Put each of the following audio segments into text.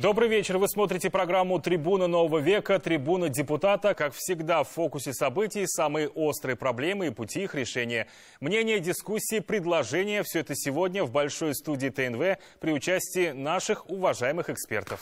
Добрый вечер. Вы смотрите программу «Трибуна нового века», «Трибуна депутата». Как всегда, в фокусе событий самые острые проблемы и пути их решения. Мнения, дискуссии, предложения – все это сегодня в большой студии ТНВ при участии наших уважаемых экспертов.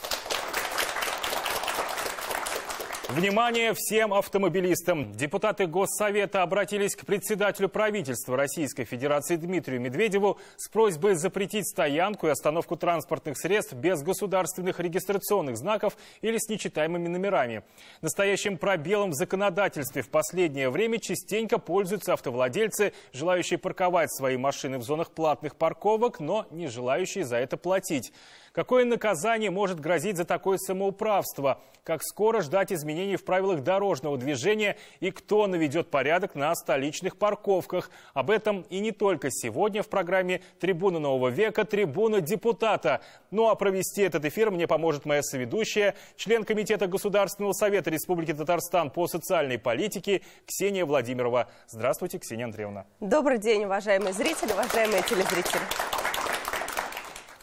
Внимание всем автомобилистам! Депутаты Госсовета обратились к председателю правительства Российской Федерации Дмитрию Медведеву с просьбой запретить стоянку и остановку транспортных средств без государственных регистрационных знаков или с нечитаемыми номерами. Настоящим пробелом в законодательстве в последнее время частенько пользуются автовладельцы, желающие парковать свои машины в зонах платных парковок, но не желающие за это платить. Какое наказание может грозить за такое самоуправство? Как скоро ждать изменений в правилах дорожного движения и кто наведет порядок на столичных парковках? Об этом и не только сегодня в программе «Трибуна нового века», «Трибуна депутата». Ну а провести этот эфир мне поможет моя соведущая, член Комитета Государственного совета Республики Татарстан по социальной политике Ксения Владимирова. Здравствуйте, Ксения Андреевна. Добрый день, уважаемые зрители, уважаемые телезрители.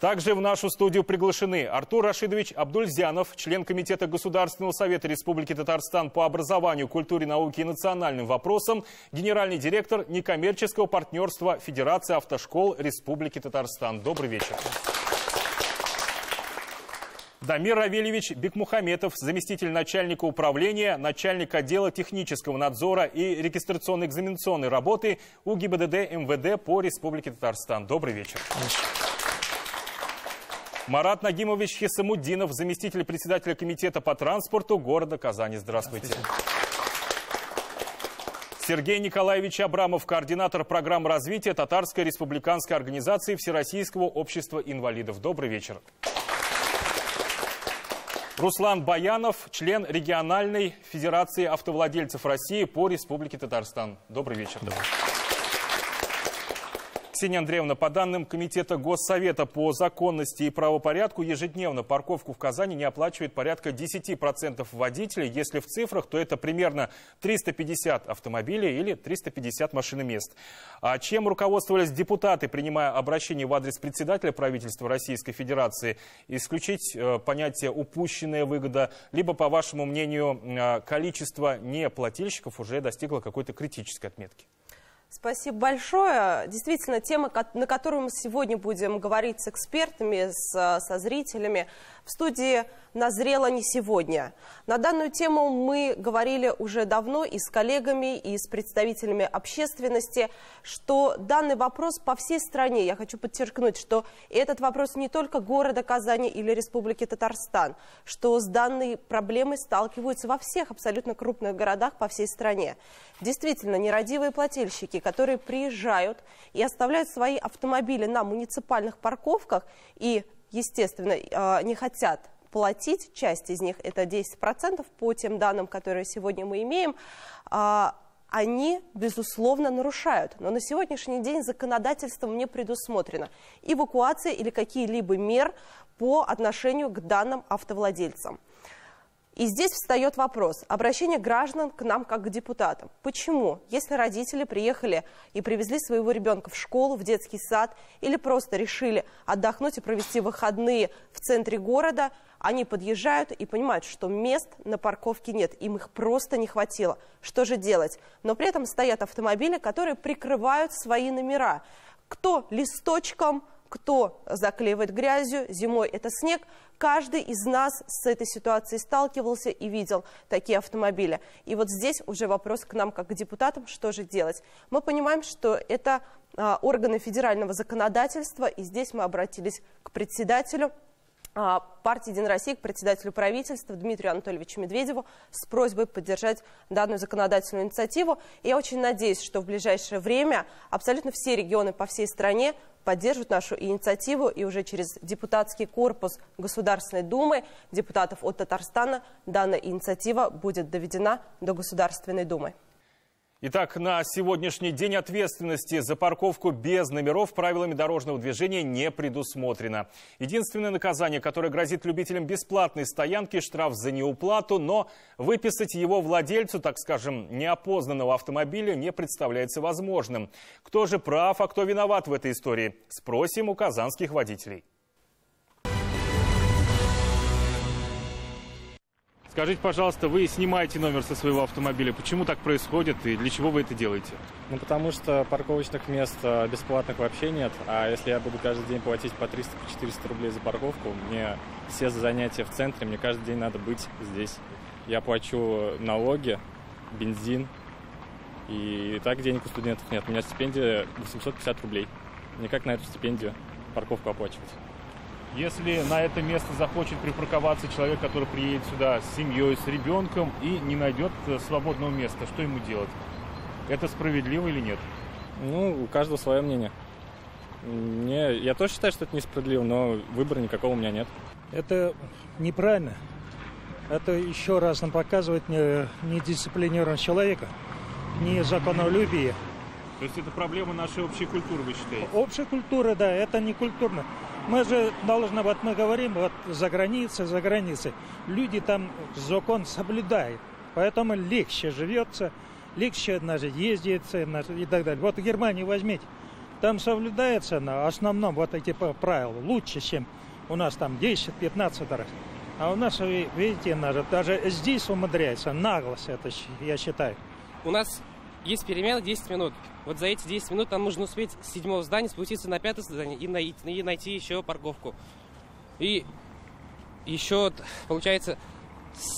Также в нашу студию приглашены Артур Рашидович Абдульзянов, член Комитета Государственного совета Республики Татарстан по образованию, культуре, науке и национальным вопросам, генеральный директор некоммерческого партнерства Федерации автошкол Республики Татарстан. Добрый вечер. Дамир Равильевич Бекмухаметов, заместитель начальника управления, начальник отдела технического надзора и регистрационно-экзаменационной работы УГИБДД МВД по Республике Татарстан. Добрый вечер. Марат Нагимович Хисамуддинов, заместитель председателя комитета по транспорту города Казани. Здравствуйте. Сергей Николаевич Абрамов, координатор программы развития Татарской республиканской организации Всероссийского общества инвалидов. Добрый вечер. Руслан Баянов, член региональной федерации автовладельцев России по Республике Татарстан. Добрый вечер. Ксения Андреевна, по данным Комитета Госсовета по законности и правопорядку, ежедневно парковку в Казани не оплачивает порядка 10% водителей. Если в цифрах, то это примерно 350 автомобилей или 350 машиномест. А чем руководствовались депутаты, принимая обращение в адрес председателя правительства Российской Федерации? Исключить понятие «упущенная выгода», либо, по вашему мнению, количество неплательщиков уже достигло какой-то критической отметки? Спасибо большое. Действительно, тема, на которую мы сегодня будем говорить с экспертами, со зрителями, в студии назрела не сегодня. На данную тему мы говорили уже давно и с коллегами, и с представителями общественности, что данный вопрос по всей стране, я хочу подчеркнуть, что этот вопрос не только города Казани или Республики Татарстан, что с данной проблемой сталкиваются во всех абсолютно крупных городах по всей стране. Действительно, нерадивые плательщики, которые приезжают и оставляют свои автомобили на муниципальных парковках и, естественно, не хотят платить, часть из них, это 10% по тем данным, которые сегодня мы имеем, они, безусловно, нарушают. Но на сегодняшний день законодательством не предусмотрено эвакуация или какие-либо меры по отношению к данным автовладельцам. И здесь встает вопрос обращения граждан к нам как к депутатам. Почему? Если родители приехали и привезли своего ребенка в школу, в детский сад, или просто решили отдохнуть и провести выходные в центре города, они подъезжают и понимают, что мест на парковке нет, им их просто не хватило. Что же делать? Но при этом стоят автомобили, которые прикрывают свои номера. Кто листочком, кто заклеивает грязью, зимой это снег. Каждый из нас с этой ситуацией сталкивался и видел такие автомобили. И вот здесь уже вопрос к нам, как к депутатам, что же делать. Мы понимаем, что это органы федерального законодательства, и здесь мы обратились к председателю партии «Единая Россия», к председателю правительства Дмитрию Анатольевичу Медведеву с просьбой поддержать данную законодательную инициативу. И я очень надеюсь, что в ближайшее время абсолютно все регионы по всей стране поддержат нашу инициативу, и уже через депутатский корпус Государственной Думы депутатов от Татарстана данная инициатива будет доведена до Государственной Думы. Итак, на сегодняшний день ответственности за парковку без номеров правилами дорожного движения не предусмотрено. Единственное наказание, которое грозит любителям бесплатной стоянки – штраф за неуплату, но выписать его владельцу, так скажем, неопознанного автомобиля не представляется возможным. Кто же прав, а кто виноват в этой истории? Спросим у казанских водителей. Скажите, пожалуйста, вы снимаете номер со своего автомобиля. Почему так происходит и для чего вы это делаете? Ну, потому что парковочных мест бесплатных вообще нет. А если я буду каждый день платить по 300-400 рублей за парковку, мне все занятия в центре, мне каждый день надо быть здесь. Я плачу налоги, бензин, и так денег у студентов нет. У меня стипендия 850 рублей. Никак на эту стипендию парковку оплачивать. Если на это место захочет припарковаться человек, который приедет сюда с семьей, с ребенком и не найдет свободного места, что ему делать? Это справедливо или нет? Ну, у каждого свое мнение. Я тоже считаю, что это несправедливо, но выбора никакого у меня нет. Это неправильно. Это еще раз нам показывает недисциплинированность человека, не законолюбие. То есть это проблема нашей общей культуры, вы считаете? Общая культура, да, это не культурно. Мы же должны, вот мы говорим, вот за границей. Люди там закон соблюдают, поэтому легче живется, легче ездится и так далее. Вот в Германии возьмите, там соблюдается на основном вот эти правила лучше, чем у нас там 10-15 раз. А у нас, видите, даже здесь умудряется наглость, это я считаю. У нас есть перемена 10 минут. Вот за эти 10 минут нам нужно успеть с 7-го здания спуститься на 5-е здание и найти еще парковку. И еще, получается,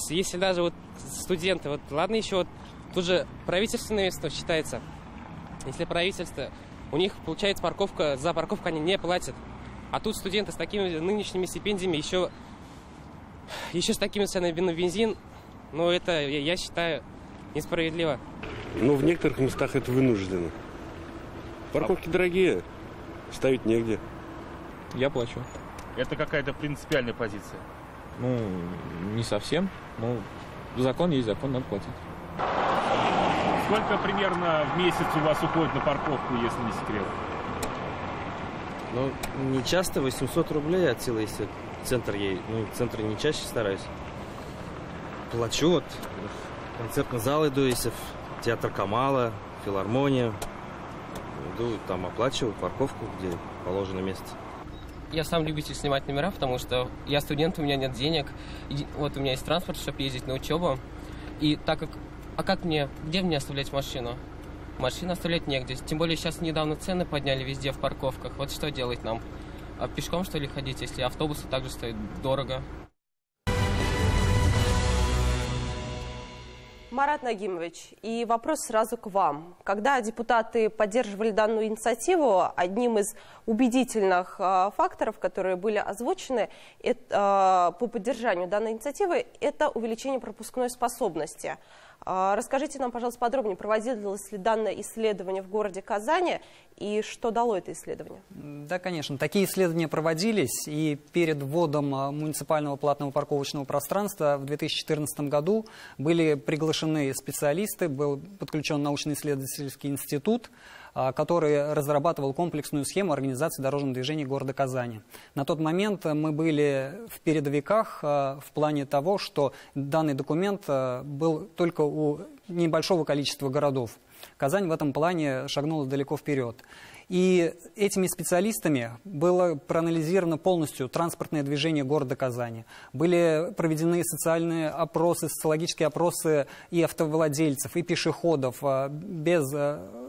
если даже вот студенты, вот ладно еще, вот тут же правительственное место считается. Если правительство, у них, получается, за парковку они не платят. А тут студенты с такими нынешними стипендиями еще с такими ценами на бензин, ну это, я считаю, несправедливо. Но в некоторых местах это вынуждено. Парковки дорогие, ставить негде. Я плачу. Это какая-то принципиальная позиция? Ну, не совсем. Ну, закон есть закон, надо платить. Сколько примерно в месяц у вас уходит на парковку, если не секрет? Ну, не часто, 800 рублей от силы, если центр ей. Ну, в центре не чаще стараюсь. Плачу, вот, в концертный зал иду, если в театр Камала, филармония. Иду, там оплачиваю парковку, где положено место. Я сам любитель снимать номера, потому что я студент, у меня нет денег. И вот у меня есть транспорт, чтобы ездить на учебу. И так как, где мне оставлять машину? Машину оставлять негде. Тем более сейчас недавно цены подняли везде в парковках. Вот что делать нам? А пешком, что ли, ходить, если автобусы также стоят дорого? Марат Нагимович, и вопрос сразу к вам. Когда депутаты поддерживали данную инициативу, одним из убедительных факторов, которые были озвучены по поддержанию данной инициативы, это увеличение пропускной способности. Расскажите нам, пожалуйста, подробнее, проводилось ли данное исследование в городе Казани и что дало это исследование? Да, конечно. Такие исследования проводились, и перед вводом муниципального платного парковочного пространства в 2014 году были приглашены специалисты, был подключен научно-исследовательский институт, который разрабатывал комплексную схему организации дорожного движения города Казани. На тот момент мы были в передовиках в плане того, что данный документ был только у небольшого количества городов. Казань в этом плане шагнула далеко вперед. И этими специалистами было проанализировано полностью транспортное движение города Казани. Были проведены социальные опросы, социологические опросы и автовладельцев, и пешеходов, без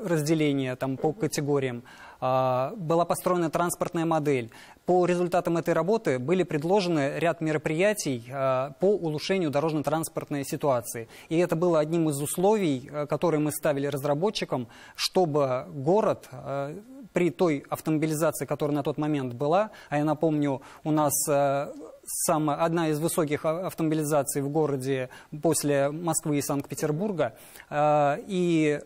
разделения там, по категориям. Была построена транспортная модель. По результатам этой работы были предложены ряд мероприятий по улучшению дорожно-транспортной ситуации. И это было одним из условий, которые мы ставили разработчикам, чтобы город при той автомобилизации, которая на тот момент была, а я напомню, у нас одна из высоких автомобилизаций в городе после Москвы и Санкт-Петербурга, и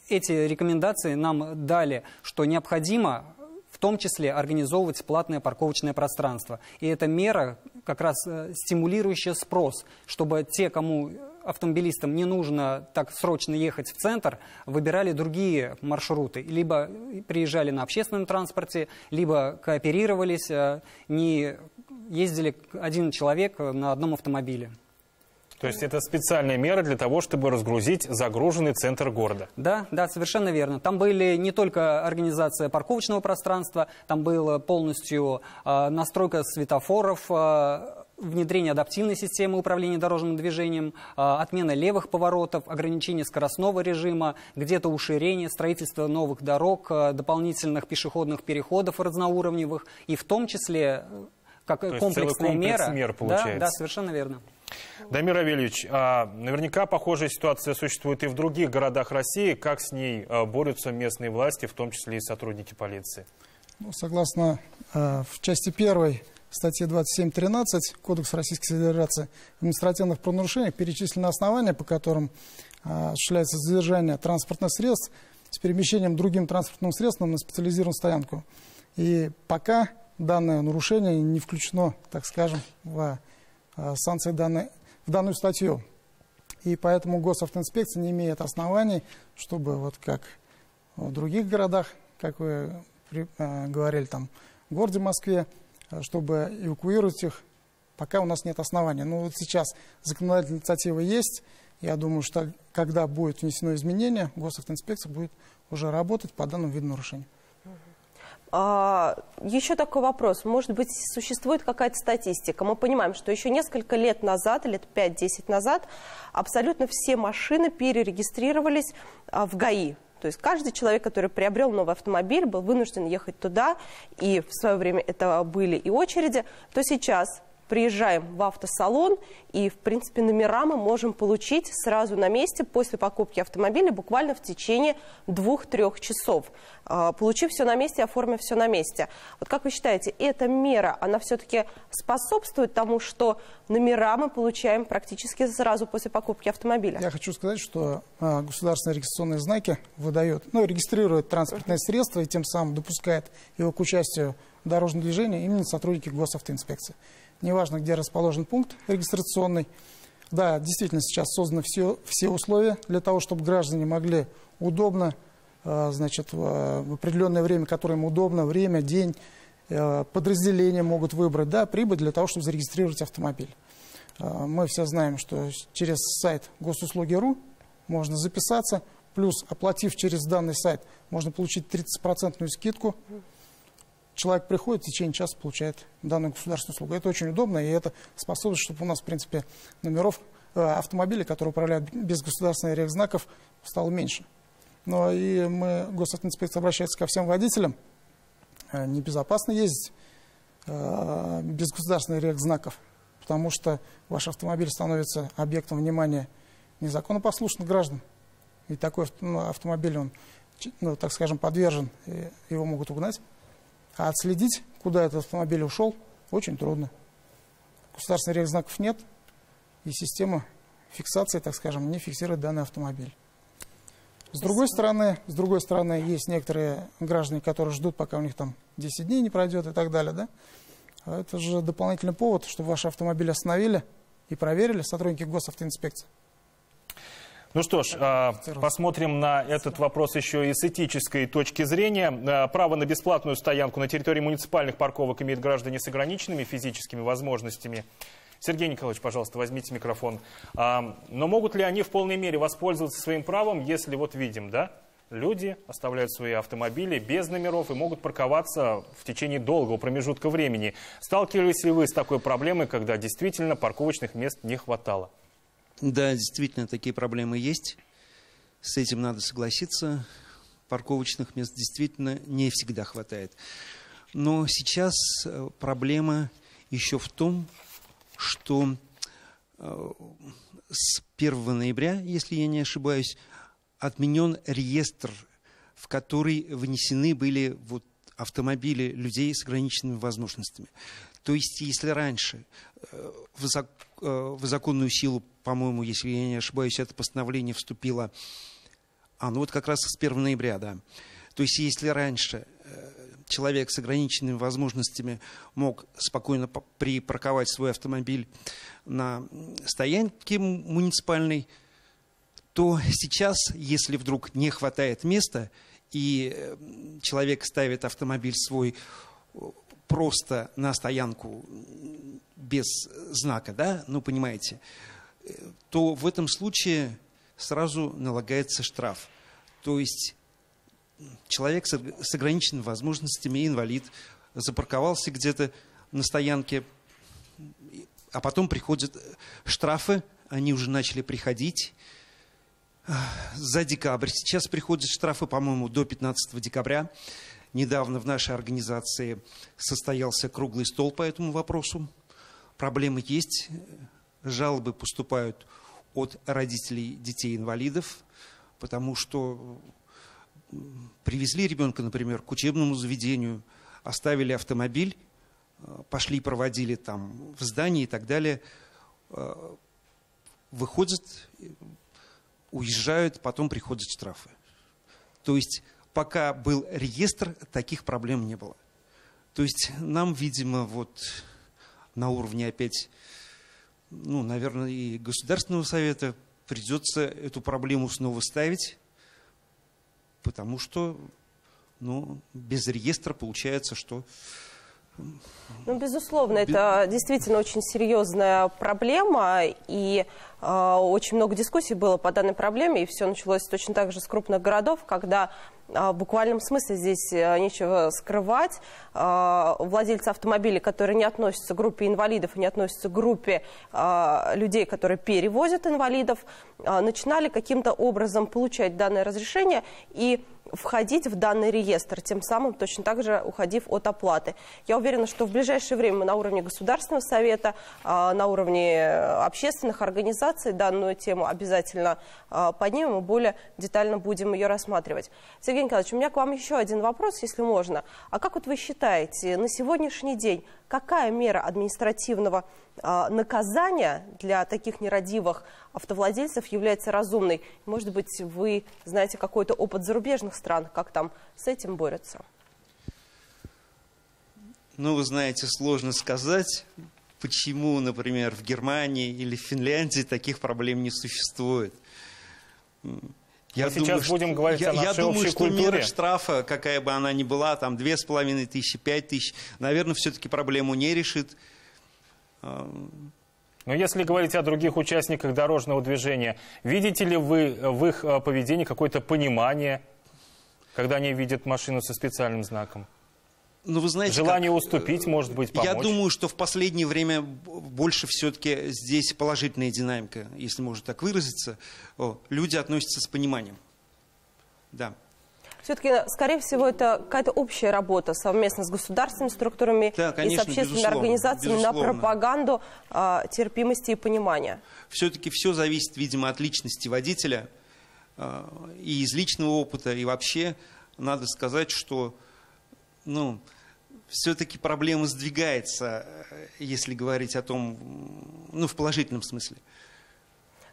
эти рекомендации нам дали, что необходимо в том числе организовывать платное парковочное пространство. И эта мера как раз стимулирующая спрос, чтобы те, кому автомобилистам не нужно так срочно ехать в центр, выбирали другие маршруты. Либо приезжали на общественном транспорте, либо кооперировались, не ездили один человек на одном автомобиле. То есть это специальная мера для того, чтобы разгрузить загруженный центр города? Да, да, совершенно верно. Там были не только организация парковочного пространства, там была полностью настройка светофоров, внедрение адаптивной системы управления дорожным движением, отмена левых поворотов, ограничение скоростного режима, где-то уширение, строительство новых дорог, дополнительных пешеходных переходов разноуровневых, и в том числе как комплексная мера. Мер получается. Да, совершенно верно. Дамир Равильевич, наверняка похожая ситуация существует и в других городах России. Как с ней борются местные власти, в том числе и сотрудники полиции? Ну, согласно в части 1 статьи 27.13 Кодекса Российской Федерации административных правонарушений перечислены основания, по которым осуществляется задержание транспортных средств с перемещением другим транспортным средством на специализированную стоянку. И пока данное нарушение не включено, так скажем, в санкции в данную статью. И поэтому госавтоинспекция не имеет оснований, чтобы вот как в других городах, как вы говорили, там, в городе Москве, чтобы эвакуировать их, пока у нас нет оснований. Но вот сейчас законодательная инициатива есть. Я думаю, что когда будет внесено изменение, госавтоинспекция будет уже работать по данному виду нарушений. Еще такой вопрос. Может быть, существует какая-то статистика? Мы понимаем, что еще несколько лет назад, лет 5-10 назад, абсолютно все машины перерегистрировались в ГАИ. То есть каждый человек, который приобрел новый автомобиль, был вынужден ехать туда, и в свое время это были и очереди, то сейчас приезжаем в автосалон, и, в принципе, номера мы можем получить сразу на месте после покупки автомобиля, буквально в течение 2-3 часов, получив все на месте, оформив все на месте. Вот как вы считаете, эта мера, она все-таки способствует тому, что номера мы получаем практически сразу после покупки автомобиля? Я хочу сказать, что государственные регистрационные знаки выдают, регистрируют транспортные средства и тем самым допускает его к участию в дорожном движении именно сотрудники госавтоинспекции. Неважно, где расположен пункт регистрационный. Да, действительно, сейчас созданы все условия для того, чтобы граждане могли удобно, значит, в определенное время, которое им удобно, время, день, подразделения могут выбрать, да, прибыть для того, чтобы зарегистрировать автомобиль. Мы все знаем, что через сайт госуслуги.ру можно записаться, плюс, оплатив через данный сайт, можно получить 30% скидку. Человек приходит, в течение часа получает данную государственную услугу. Это очень удобно, и это способствует, чтобы у нас, в принципе, номеров автомобилей, которые управляют без государственных регзнаков, стало меньше. Но и госавтоинспекция обращается ко всем водителям. Небезопасно ездить без государственных регзнаков, потому что ваш автомобиль становится объектом внимания незаконнопослушных граждан. И такой автомобиль, он, так скажем, подвержен, его могут угнать. А отследить, куда этот автомобиль ушел, очень трудно. Государственных регзнаков нет, и система фиксации, так скажем, не фиксирует данный автомобиль. С другой стороны, есть некоторые граждане, которые ждут, пока у них там 10 дней не пройдет и так далее. Да? А это же дополнительный повод, чтобы ваш автомобиль остановили и проверили сотрудники госавтоинспекции. Ну что ж, посмотрим на этот вопрос еще и с этической точки зрения. Право на бесплатную стоянку на территории муниципальных парковок имеют граждане с ограниченными физическими возможностями. Сергей Николаевич, пожалуйста, возьмите микрофон. Но могут ли они в полной мере воспользоваться своим правом, если вот видим, да, люди оставляют свои автомобили без номеров и могут парковаться в течение долгого промежутка времени? Сталкивались ли вы с такой проблемой, когда действительно парковочных мест не хватало? Да, действительно, такие проблемы есть. С этим надо согласиться. Парковочных мест действительно не всегда хватает. Но сейчас проблема еще в том, что с 1 ноября, если я не ошибаюсь, отменен реестр, в который внесены были вот автомобили людей с ограниченными возможностями. То есть, если раньше в законную силу, по-моему, если я не ошибаюсь, это постановление вступило, вот как раз с 1 ноября, да. То есть, если раньше человек с ограниченными возможностями мог спокойно припарковать свой автомобиль на стоянке муниципальной, то сейчас, если вдруг не хватает места, и человек ставит автомобиль свой просто на стоянку без знака, да, понимаете, то в этом случае сразу налагается штраф. То есть человек с ограниченными возможностями, инвалид, запарковался где-то на стоянке, А потом приходят штрафы, они уже начали приходить за декабрь. Сейчас приходят штрафы, по-моему, до 15 декабря. Недавно в нашей организации состоялся круглый стол по этому вопросу. Проблемы есть, жалобы поступают от родителей детей-инвалидов, потому что привезли ребенка, например, к учебному заведению, оставили автомобиль, пошли, проводили там в здании и так далее, выходят, уезжают, потом приходят штрафы. То есть пока был реестр, таких проблем не было. То есть нам, видимо, вот на уровне опять, ну, наверное, и Государственного совета придется эту проблему снова ставить, потому что, ну, без реестра получается, что... Ну, безусловно, это действительно очень серьезная проблема, и очень много дискуссий было по данной проблеме, и все началось точно так же с крупных городов, когда в буквальном смысле здесь нечего скрывать. Владельцы автомобилей, которые не относятся к группе инвалидов и не относятся к группе людей, которые перевозят инвалидов, начинали каким-то образом получать данное разрешение и входить в данный реестр, тем самым точно так же уходив от оплаты. Я уверена, что в ближайшее время мы на уровне Государственного совета, на уровне общественных организаций данную тему обязательно поднимем и более детально будем ее рассматривать. Сергей Николаевич, у меня к вам еще один вопрос, если можно. А как вот вы считаете, на сегодняшний день какая мера административного наказания для таких нерадивых автовладельцев является разумной? Может быть, вы знаете какой-то опыт зарубежных стран, как там с этим борются? Ну, вы знаете, сложно сказать, почему, например, в Германии или в Финляндии таких проблем не существует. Мы сейчас будем говорить о нашей общей культуре. Что мера штрафа, какая бы она ни была, там 2500, 5000, наверное, все-таки проблему не решит. Но если говорить о других участниках дорожного движения, видите ли вы в их поведении какое-то понимание, когда они видят машину со специальным знаком? Ну, вы знаете, желание уступить, может быть, помочь? Я думаю, что в последнее время больше все-таки здесь положительная динамика, если можно так выразиться. Люди относятся с пониманием. Да. Все-таки, скорее всего, это какая-то общая работа совместно с государственными структурами, да, конечно, и с общественными организациями на пропаганду терпимости и понимания. Все-таки все зависит, видимо, от личности водителя и из личного опыта. И вообще, надо сказать, что все-таки проблема сдвигается, если говорить о том, в положительном смысле.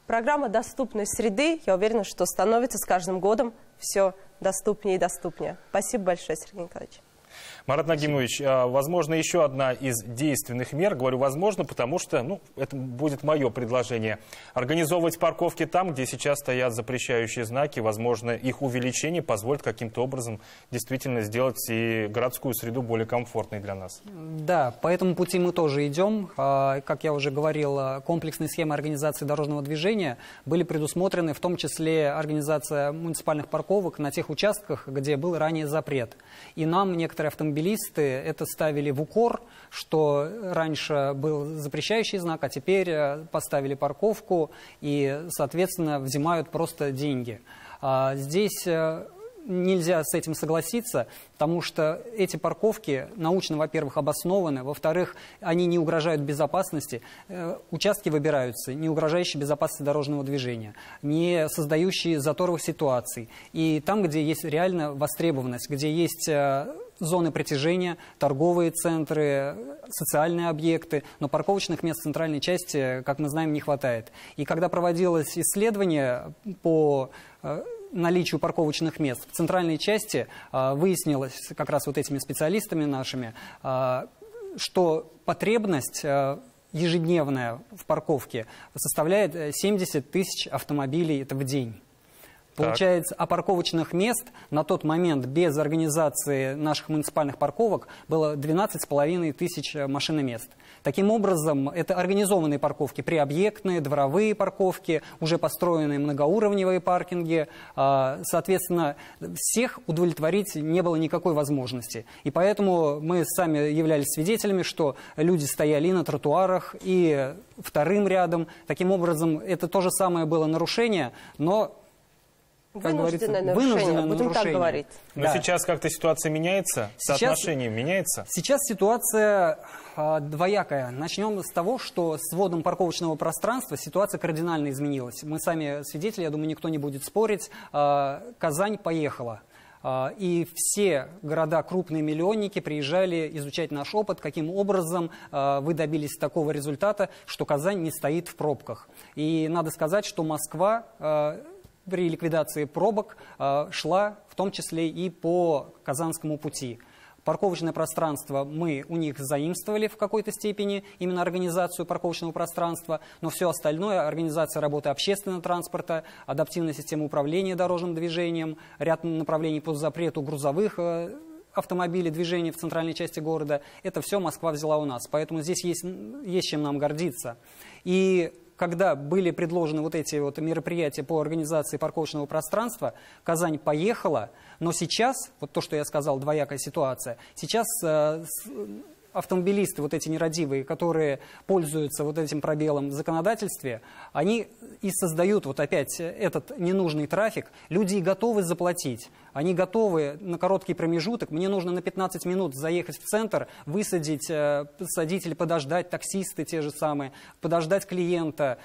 Программа «Доступность среды», я уверена, что становится с каждым годом все доступнее и доступнее. Спасибо большое, Сергей Николаевич. Марат Нагимович, возможно, еще одна из действенных мер, говорю возможно, потому что, это будет мое предложение, организовывать парковки там, где сейчас стоят запрещающие знаки, возможно, их увеличение позволит каким-то образом действительно сделать и городскую среду более комфортной для нас. Да, по этому пути мы тоже идем. Как я уже говорил, комплексные схемы организации дорожного движения были предусмотрены, в том числе организация муниципальных парковок на тех участках, где был ранее запрет. И нам некоторые автомобилисты это ставили в укор, что раньше был запрещающий знак, а теперь поставили парковку и, соответственно, взимают просто деньги. Здесь нельзя с этим согласиться, потому что эти парковки научно, во-первых, обоснованы, во-вторых, они не угрожают безопасности. Участки выбираются, не угрожающие безопасности дорожного движения, не создающие заторовых ситуаций. И там, где есть реально востребованность, где есть зоны притяжения, торговые центры, социальные объекты, но парковочных мест в центральной части, как мы знаем, не хватает. И когда проводилось исследование по наличию парковочных мест в центральной части, выяснилось как раз вот этими специалистами нашими, что потребность ежедневная в парковке составляет 70 тысяч автомобилей в день. Получается, а парковочных мест на тот момент без организации наших муниципальных парковок было 12,5 тысяч машиномест. Таким образом, это организованные парковки, приобъектные, дворовые парковки, уже построенные многоуровневые паркинги. Соответственно, всех удовлетворить не было никакой возможности. И поэтому мы сами являлись свидетелями, что люди стояли и на тротуарах, и вторым рядом. Таким образом, это то же самое было нарушение, но... Вынужденное нарушение, будем так говорить. Но сейчас как-то ситуация меняется? Соотношение меняется? Сейчас ситуация двоякая. Начнем с того, что с вводом парковочного пространства ситуация кардинально изменилась. Мы сами свидетели, я думаю, никто не будет спорить. Казань поехала. И все города, крупные миллионники, приезжали изучать наш опыт, каким образом вы добились такого результата, что Казань не стоит в пробках. И надо сказать, что Москва... при ликвидации пробок шла в том числе и по Казанскому пути. Парковочное пространство мы у них заимствовали в какой-то степени, именно организацию парковочного пространства, но все остальное, организация работы общественного транспорта, адаптивная система управления дорожным движением, ряд направлений по запрету грузовых автомобилей, движения в центральной части города, это все Москва взяла у нас. Поэтому здесь есть чем нам гордиться. И когда были предложены вот эти вот мероприятия по организации парковочного пространства, Казань поехала, но сейчас, вот то, что я сказал, двоякая ситуация, сейчас автомобилисты, вот эти нерадивые, которые пользуются вот этим пробелом в законодательстве, они и создают вот опять этот ненужный трафик. Люди готовы заплатить, они готовы на короткий промежуток. Мне нужно на 15 минут заехать в центр, высадить садить или подождать, таксисты те же самые, подождать клиента,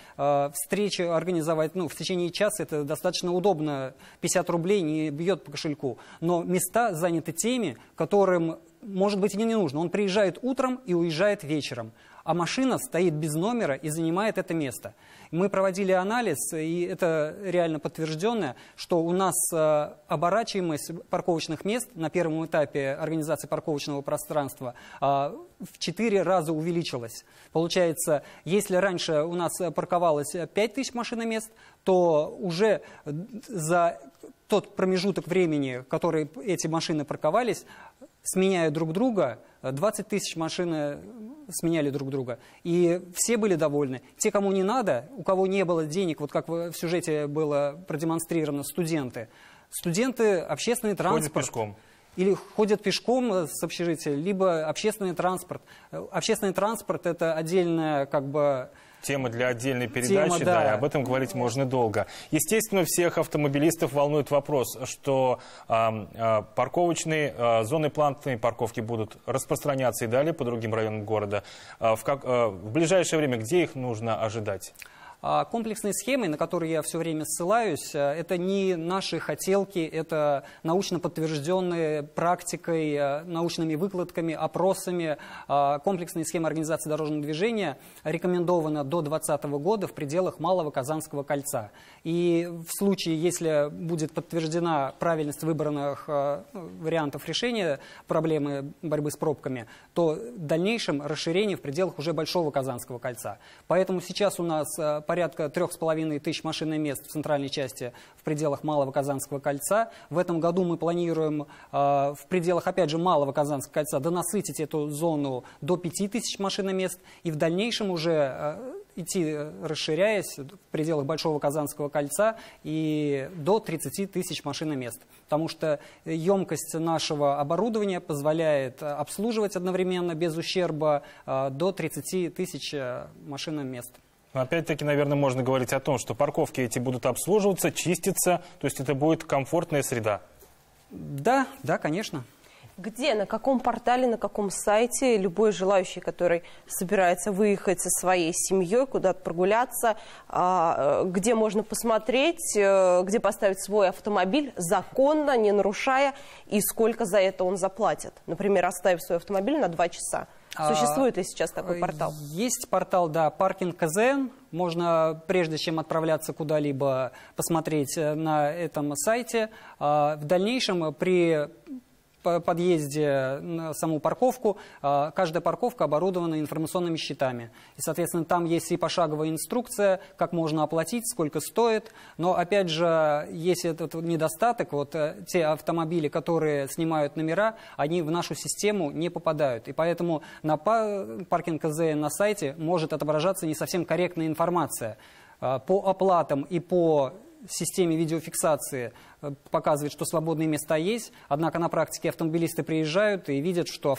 встречи организовать. Ну, в течение часа это достаточно удобно, 50 рублей не бьет по кошельку. Но места заняты теми, которым... может быть, и не нужно. Он приезжает утром и уезжает вечером. А машина стоит без номера и занимает это место. Мы проводили анализ, и это реально подтвержденное, что у нас оборачиваемость парковочных мест на первом этапе организации парковочного пространства в 4 раза увеличилась. Получается, если раньше у нас парковалось 5000 машиномест, то уже за тот промежуток времени, который эти машины парковались, сменяя друг друга, 20 тысяч машин сменяли друг друга. И все были довольны. Те, кому не надо, у кого не было денег, вот как в сюжете было продемонстрировано, студенты. Студенты, общественный транспорт. Ходят пешком. Или ходят пешком с общежития, либо общественный транспорт. Общественный транспорт – это отдельная как бы... Тема для отдельной передачи, да, и об этом говорить можно долго. Естественно, всех автомобилистов волнует вопрос, что парковочные зоны платной парковки будут распространяться и далее по другим районам города. В ближайшее время где их нужно ожидать? Комплексные схемы, на которые я все время ссылаюсь, это не наши хотелки, это научно подтвержденные практикой, научными выкладками, опросами. Комплексные схемы организации дорожного движения рекомендованы до 2020 года в пределах Малого Казанского кольца. И в случае, если будет подтверждена правильность выбранных вариантов решения проблемы борьбы с пробками, то в дальнейшем расширение в пределах уже Большого Казанского кольца. Поэтому сейчас у нас порядка 3500 машиномест в центральной части в пределах Малого Казанского кольца. В этом году мы планируем в пределах, опять же, Малого Казанского кольца донасытить эту зону до 5000 машиномест и в дальнейшем уже идти, расширяясь в пределах Большого Казанского кольца и до 30 тысяч машиномест. Потому что емкость нашего оборудования позволяет обслуживать одновременно без ущерба до 30 тысяч машиномест. Опять-таки, наверное, можно говорить о том, что парковки эти будут обслуживаться, чиститься, то есть это будет комфортная среда. Да, да, конечно. Где, на каком портале, на каком сайте любой желающий, который собирается выехать со своей семьей, куда-то прогуляться, где можно посмотреть, где поставить свой автомобиль законно, не нарушая, и сколько за это он заплатит? Например, оставив свой автомобиль на 2 часа. Существует ли сейчас такой портал? Есть портал, да, паркинг КЗН. Можно, прежде чем отправляться куда-либо, посмотреть на этом сайте. В дальнейшем при подъезде на саму парковку, каждая парковка оборудована информационными щитами. И, соответственно, там есть и пошаговая инструкция, как можно оплатить, сколько стоит. Но, опять же, есть этот недостаток. Вот те автомобили, которые снимают номера, они в нашу систему не попадают. И поэтому на паркинг КЗН на сайте может отображаться не совсем корректная информация. По оплатам и по системе видеофиксации показывает, что свободные места есть, однако на практике автомобилисты приезжают и видят, что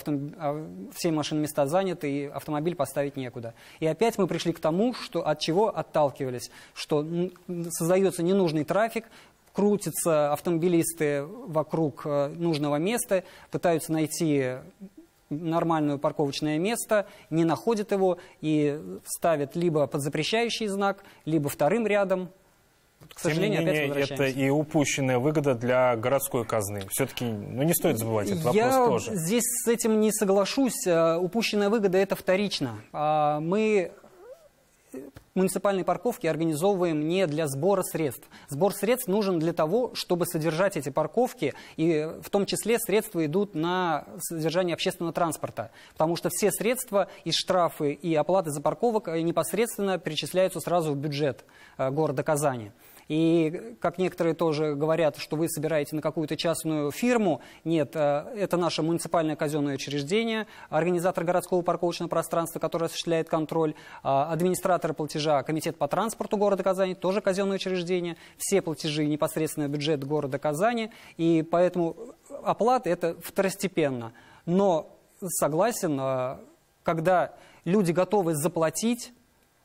все машины-места заняты и автомобиль поставить некуда. И опять мы пришли к тому, что от чего отталкивались, что создается ненужный трафик, крутятся автомобилисты вокруг нужного места, пытаются найти нормальное парковочное место, не находят его и ставят либо под запрещающий знак, либо вторым рядом. К сожалению, тем не менее, это и упущенная выгода для городской казны. Все-таки не стоит забывать этот вопрос тоже. Я здесь с этим не соглашусь. Упущенная выгода – это вторично. Мы муниципальные парковки организовываем не для сбора средств. Сбор средств нужен для того, чтобы содержать эти парковки, и в том числе средства идут на содержание общественного транспорта, потому что все средства и штрафы, и оплаты за парковок непосредственно перечисляются сразу в бюджет города Казани. И как некоторые тоже говорят, что вы собираете на какую-то частную фирму, нет, это наше муниципальное казенное учреждение, организатор городского парковочного пространства, который осуществляет контроль, администратор платежа, комитет по транспорту города Казани, тоже казенное учреждение, все платежи непосредственно в бюджет города Казани, и поэтому оплата это второстепенно. Но согласен, когда люди готовы заплатить,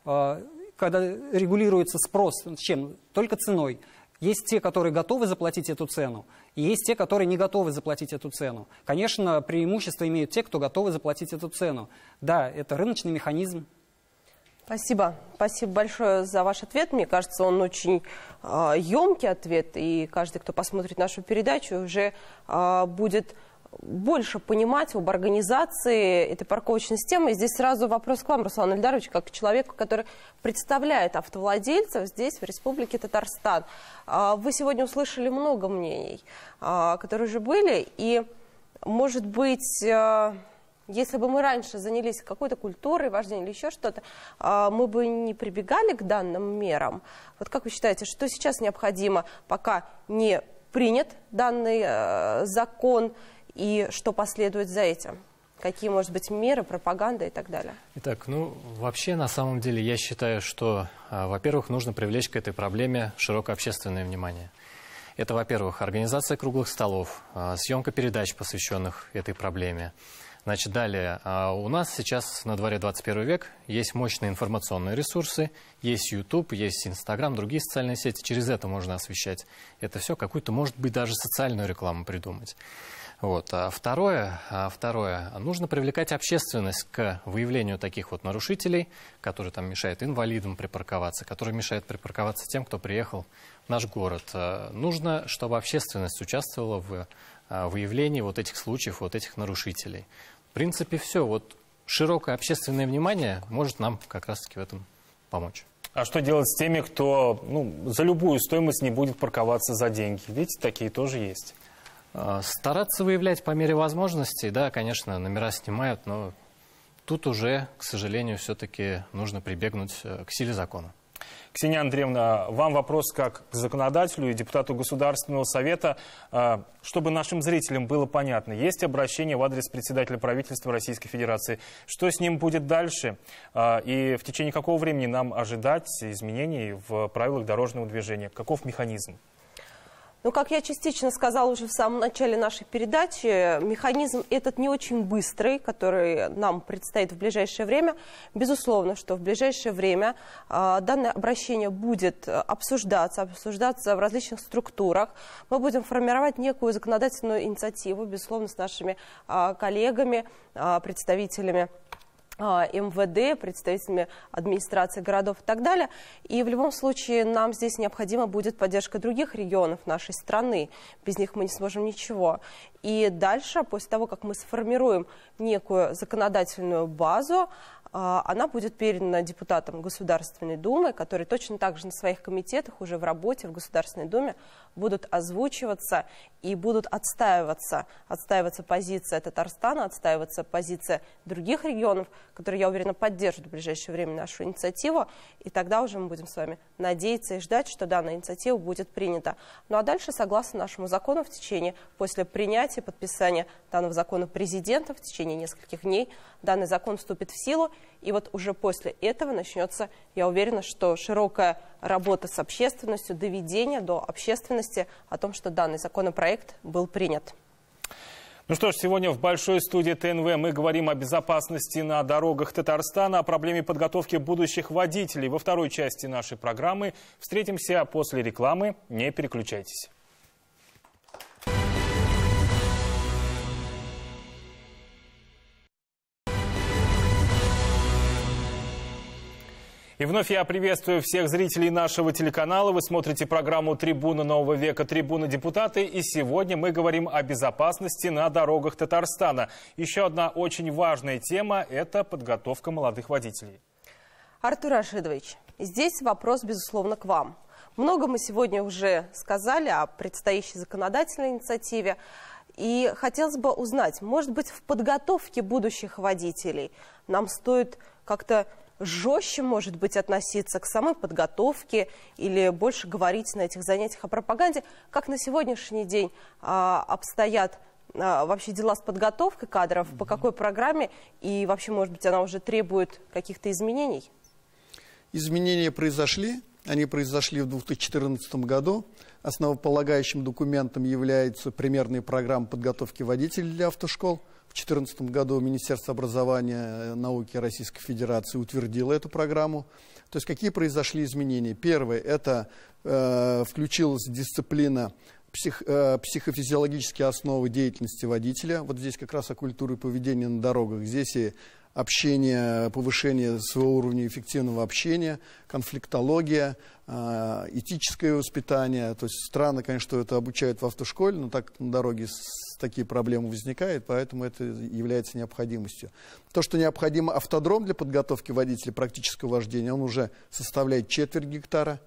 когда регулируется спрос, чем? Только ценой. Есть те, которые готовы заплатить эту цену, и есть те, которые не готовы заплатить эту цену. Конечно, преимущество имеют те, кто готовы заплатить эту цену. Да, это рыночный механизм. Спасибо. Спасибо большое за ваш ответ. Мне кажется, он очень емкий ответ, и каждый, кто посмотрит нашу передачу, уже будет больше понимать об организации этой парковочной системы. И здесь сразу вопрос к вам, Руслан Эльдарович, как к человеку, который представляет автовладельцев здесь, в Республике Татарстан. Вы сегодня услышали много мнений, которые уже были, и, может быть, если бы мы раньше занялись какой-то культурой, вождением или еще что-то, мы бы не прибегали к данным мерам. Вот как вы считаете, что сейчас необходимо, пока не принят данный закон, и что последует за этим? Какие, может быть, меры, пропаганда и так далее? Итак, вообще, на самом деле, я считаю, что, во-первых, нужно привлечь к этой проблеме широкое общественное внимание. Это, во-первых, организация круглых столов, съемка передач, посвященных этой проблеме. Значит, далее, у нас сейчас на дворе 21 век, есть мощные информационные ресурсы, есть YouTube, есть Instagram, другие социальные сети. Через это можно освещать это все, какую-то, может быть, даже социальную рекламу придумать. Вот. Второе, нужно привлекать общественность к выявлению таких вот нарушителей, которые там мешают инвалидам припарковаться, которые мешают припарковаться тем, кто приехал в наш город. Нужно, чтобы общественность участвовала в выявлении вот этих случаев, вот этих нарушителей. В принципе, все. Вот широкое общественное внимание может нам как раз-таки в этом помочь. А что делать с теми, кто за любую стоимость не будет парковаться за деньги? Видите, такие тоже есть. Стараться выявлять по мере возможностей, да, конечно, номера снимают, но тут уже, к сожалению, все-таки нужно прибегнуть к силе закона. Ксения Андреевна, вам вопрос как к законодателю и депутату Государственного совета. Чтобы нашим зрителям было понятно, есть обращение в адрес председателя правительства Российской Федерации. Что с ним будет дальше? И в течение какого времени нам ожидать изменений в правилах дорожного движения? Каков механизм? Как я частично сказала уже в самом начале нашей передачи, механизм этот не очень быстрый, который нам предстоит в ближайшее время. Безусловно, что в ближайшее время данное обращение будет обсуждаться в различных структурах. Мы будем формировать некую законодательную инициативу, безусловно, с нашими коллегами, представителями МВД, представителями администрации городов и так далее. И в любом случае нам здесь необходима будет поддержка других регионов нашей страны. Без них мы не сможем ничего. И дальше, после того, как мы сформируем некую законодательную базу, она будет передана депутатам Государственной Думы, которые точно так же на своих комитетах уже в работе в Государственной Думе будут озвучиваться и будут отстаиваться позиция Татарстана, отстаиваться позиция других регионов, которые, я уверена, поддержат в ближайшее время нашу инициативу, и тогда уже мы будем с вами надеяться и ждать, что данная инициатива будет принята. Ну а дальше, согласно нашему закону, после принятия, подписания данного закона президента в течение нескольких дней, данный закон вступит в силу, и вот уже после этого начнется, я уверена, что широкая работа с общественностью, доведение до общественности о том, что данный законопроект был принят. Ну что ж, сегодня в большой студии ТНВ мы говорим о безопасности на дорогах Татарстана, о проблеме подготовки будущих водителей. Во второй части нашей программы встретимся после рекламы. Не переключайтесь. И вновь я приветствую всех зрителей нашего телеканала. Вы смотрите программу «Трибуна нового века», «Трибуна депутаты». И сегодня мы говорим о безопасности на дорогах Татарстана. Еще одна очень важная тема – это подготовка молодых водителей. Артур Рашидович, здесь вопрос, безусловно, к вам. Много мы сегодня уже сказали о предстоящей законодательной инициативе. И хотелось бы узнать, может быть, в подготовке будущих водителей нам стоит как-то жестче, может быть, относиться к самой подготовке или больше говорить на этих занятиях о пропаганде? Как на сегодняшний день обстоят вообще дела с подготовкой кадров, по какой программе, и вообще, может быть, она уже требует каких-то изменений? Изменения произошли. Они произошли в 2014 году. Основополагающим документом является примерная программа подготовки водителей для автошкол. В 2014 году Министерство образования и науки Российской Федерации утвердило эту программу. То есть какие произошли изменения? Первое – это включилась дисциплина психофизиологические основы деятельности водителя. Вот здесь как раз о культуре поведения на дорогах. Здесь и общение, повышение своего уровня эффективного общения, конфликтология, этическое воспитание. То есть странно, конечно, что это обучают в автошколе, но так на дороге такие проблемы возникают, поэтому это является необходимостью. То, что необходимо автодром для подготовки водителей практического вождения, он уже составляет четверть гектара.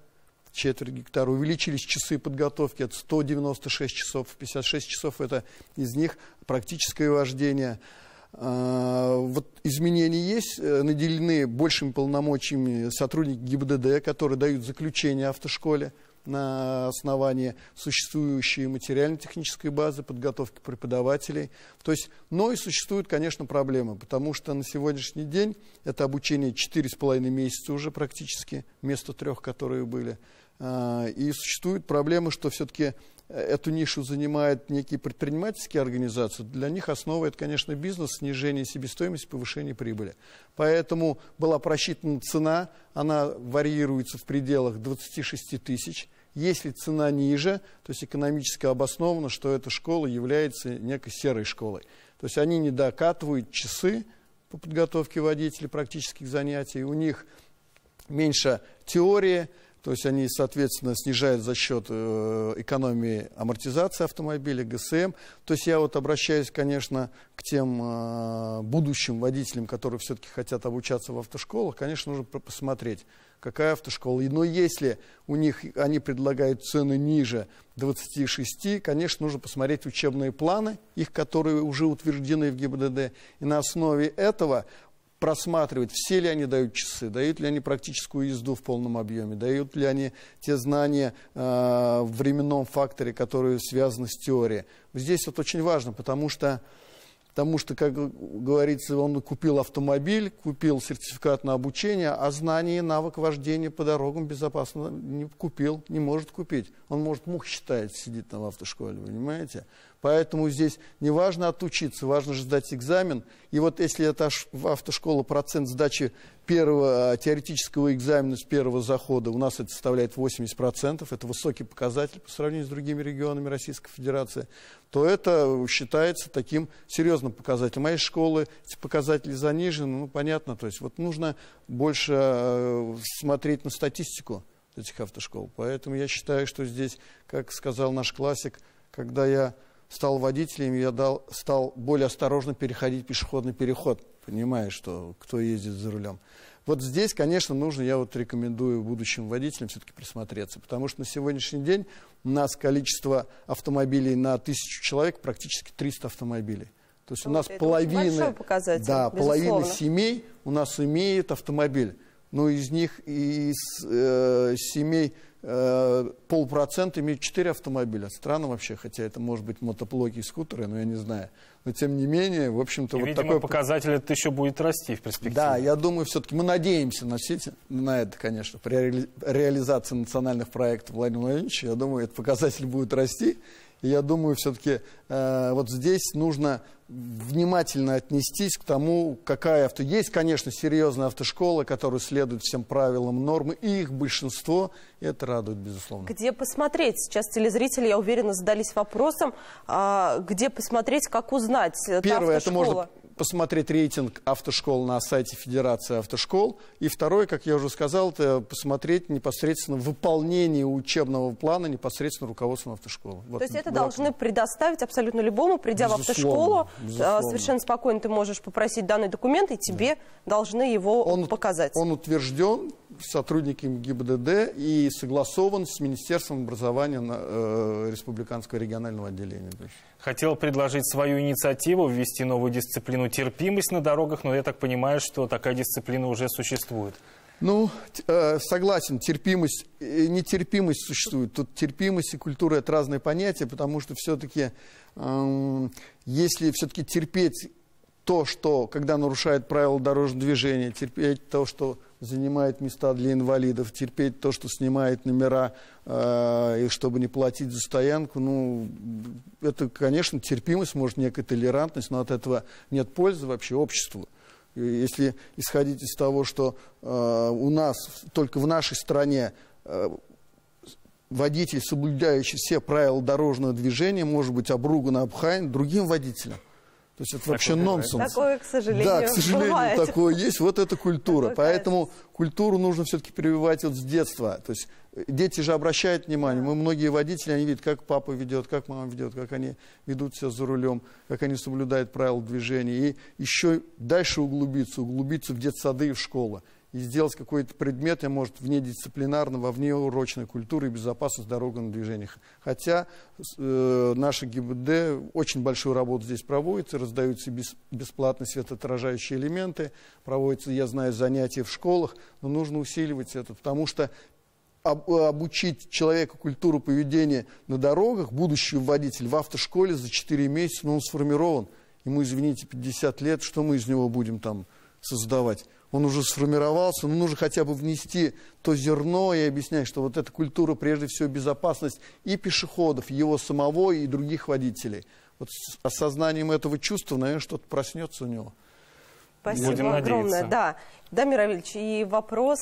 Увеличились часы подготовки от 196 часов, 56 часов это из них практическое вождение. Вот изменения есть, наделены большими полномочиями сотрудники ГИБДД, которые дают заключение автошколе на основании существующей материально-технической базы, подготовки преподавателей. То есть, но и существуют, конечно, проблемы, потому что на сегодняшний день это обучение 4,5 месяца уже практически, вместо 3, которые были. И существуют проблемы, что все-таки эту нишу занимают некие предпринимательские организации. Для них основа – это, конечно, бизнес, снижение себестоимости, повышение прибыли. Поэтому была просчитана цена, она варьируется в пределах 26 тысяч. Если цена ниже, то есть экономически обосновано, что эта школа является некой серой школой. То есть они не докатывают часы по подготовке водителей практических занятий, у них меньше теории. То есть они, соответственно, снижают за счет экономии амортизации автомобиля, ГСМ. То есть я вот обращаюсь, конечно, к тем будущим водителям, которые все-таки хотят обучаться в автошколах. Конечно, нужно посмотреть, какая автошкола. Но если у них они предлагают цены ниже 26, конечно, нужно посмотреть учебные планы, их, которые уже утверждены в ГИБДД. И на основе этого просматривать, все ли они дают часы, дают ли они практическую езду в полном объеме, дают ли они те знания в временном факторе, которые связаны с теорией. Здесь вот очень важно, потому что, как говорится, он купил автомобиль, купил сертификат на обучение, а знания и навык вождения по дорогам безопасно не купил, не может купить. Он, может, мух считает, сидит там в автошколе, понимаете? Поэтому здесь не важно отучиться, важно же сдать экзамен. И вот если это автошкола, процент сдачи первого теоретического экзамена с первого захода у нас это составляет 80%, это высокий показатель по сравнению с другими регионами Российской Федерации, то это считается таким серьезным показателем. А из школы эти показатели занижены, ну понятно, то есть вот нужно больше смотреть на статистику этих автошкол. Поэтому я считаю, что здесь, как сказал наш классик, когда я стал водителем, я стал более осторожно переходить пешеходный переход. понимая, что кто ездит за рулем. Вот здесь, конечно, нужно, я вот рекомендую будущим водителям все-таки присмотреться, потому что на сегодняшний день у нас количество автомобилей на 1000 человек практически 300 автомобилей. То есть у нас половина семей у нас имеет автомобиль. Но из них, из семей, 0,5% имеют 4 автомобиля. Странно вообще, хотя это может быть мотоблоки и скутеры, но я не знаю. Но тем не менее, в общем-то, вот видимо, такой показатель это еще будет расти в перспективе. Да, я думаю, все-таки мы надеемся на это, конечно, при реализации национальных проектов Владимира Владимировича. Я думаю, этот показатель будет расти. И я думаю, все-таки вот здесь нужно внимательно отнестись к тому, какая авто. Есть, конечно, серьезная автошкола, которая следует всем правилам, нормы, и их большинство, и это радует, безусловно. Где посмотреть? Сейчас телезрители, я уверена, задались вопросом, где посмотреть, как узнать. Первое, это можно посмотреть рейтинг автошкол на сайте Федерации автошкол. И второе, как я уже сказал, это посмотреть непосредственно выполнение учебного плана непосредственно руководством автошколы. Вот. То есть это должны предоставить абсолютно любому, придя в автошколу. Совершенно спокойно ты можешь попросить данный документ, и тебе должны его показать. Он утвержден сотрудниками ГИБДД и согласован с Министерством образования Республиканского регионального отделения. Хотел предложить свою инициативу, ввести новую дисциплину терпимость на дорогах, но я так понимаю, что такая дисциплина уже существует. Ну, согласен, терпимость и нетерпимость существует. Тут терпимость и культура – это разные понятия, потому что все-таки, если все-таки терпеть то, что, когда нарушает правила дорожного движения, терпеть то, что занимает места для инвалидов, терпеть то, что снимает номера, и чтобы не платить за стоянку, ну, это, конечно, терпимость, может, некая толерантность, но от этого нет пользы вообще обществу. Если исходить из того, что у нас, только в нашей стране, водитель, соблюдающий все правила дорожного движения, может быть обруган, обхаян другим водителям. То есть это вообще нонсенс. Такое, к сожалению, да, к сожалению, бывает. Такое есть. Вот это культура. Такое Поэтому культуру нужно все-таки прививать вот с детства. То есть дети же обращают внимание. Мы, многие водители, они видят, как папа ведет, как мама ведет, как они ведут себя за рулем, как они соблюдают правила движения. И еще дальше углубиться в детсады и в школы. И сделать какой-то предмет, может, внедисциплинарно, во внеурочной культуре и безопасность дорожного движения. Хотя наша ГИБДД очень большую работу здесь проводится, раздаются бесплатно светоотражающие элементы, проводятся, я знаю, занятия в школах, но нужно усиливать это, потому что обучить человека культуру поведения на дорогах, будущий водитель в автошколе за 4 месяца, но он сформирован. Ему, извините, 50 лет, что мы из него будем там создавать? Он уже сформировался, но нужно хотя бы внести то зерно и объяснять, что вот эта культура, прежде всего, безопасность и пешеходов, его самого, и других водителей. Вот с осознанием этого чувства, наверное, что-то проснется у него. Спасибо огромное. Да, Дамир Равильевич, и вопрос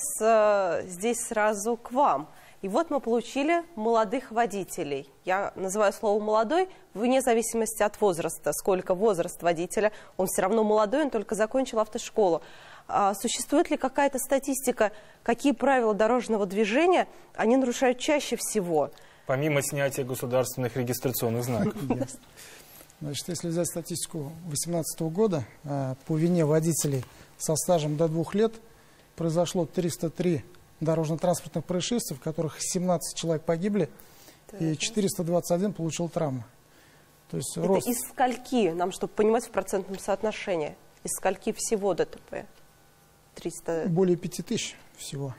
здесь сразу к вам. И вот мы получили молодых водителей. Я называю слово «молодой» вне зависимости от возраста. Сколько возраст водителя, он все равно молодой, он только закончил автошколу. Существует ли какая-то статистика, какие правила дорожного движения они нарушают чаще всего? Помимо снятия государственных регистрационных знаков. Значит, если взять статистику 2018 года, по вине водителей со стажем до 2 лет произошло 303 дорожно-транспортных происшествий, в которых 17 человек погибли, и 421 получил травмы. То есть это рост... из скольки, нам, чтобы понимать в процентном соотношении, из скольки всего ДТП? 300... Более 5000 всего.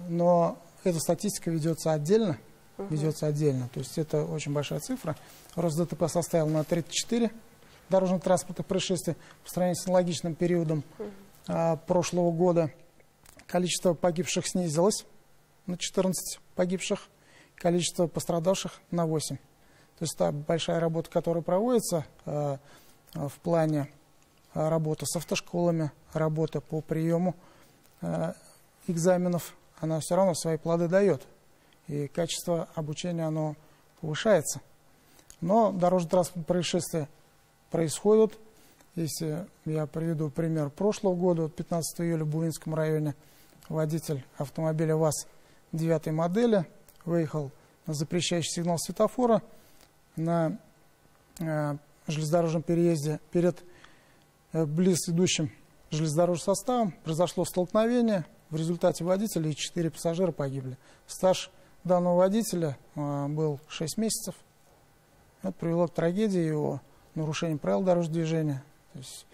Но эта статистика ведется отдельно. То есть это очень большая цифра. Рост ДТП составил на 34 дорожно-транспортных происшествий по сравнению с аналогичным периодом прошлого года. Количество погибших снизилось на 14 погибших, количество пострадавших на 8. То есть та большая работа, которая проводится в плане работы с автошколами, работа по приему экзаменов, она все равно свои плоды дает. И качество обучения, оно повышается. Но дорожно-транспортные происшествия происходят. Если я приведу пример прошлого года, 15 июля в Бувинском районе водитель автомобиля ВАЗ 9 модели выехал на запрещающий сигнал светофора на железнодорожном переезде перед близ идущим железнодорожным составом, произошло столкновение, в результате водителя и 4 пассажира погибли. Стаж данного водителя был 6 месяцев. Это привело к трагедии, его нарушению правил дорожного движения. То есть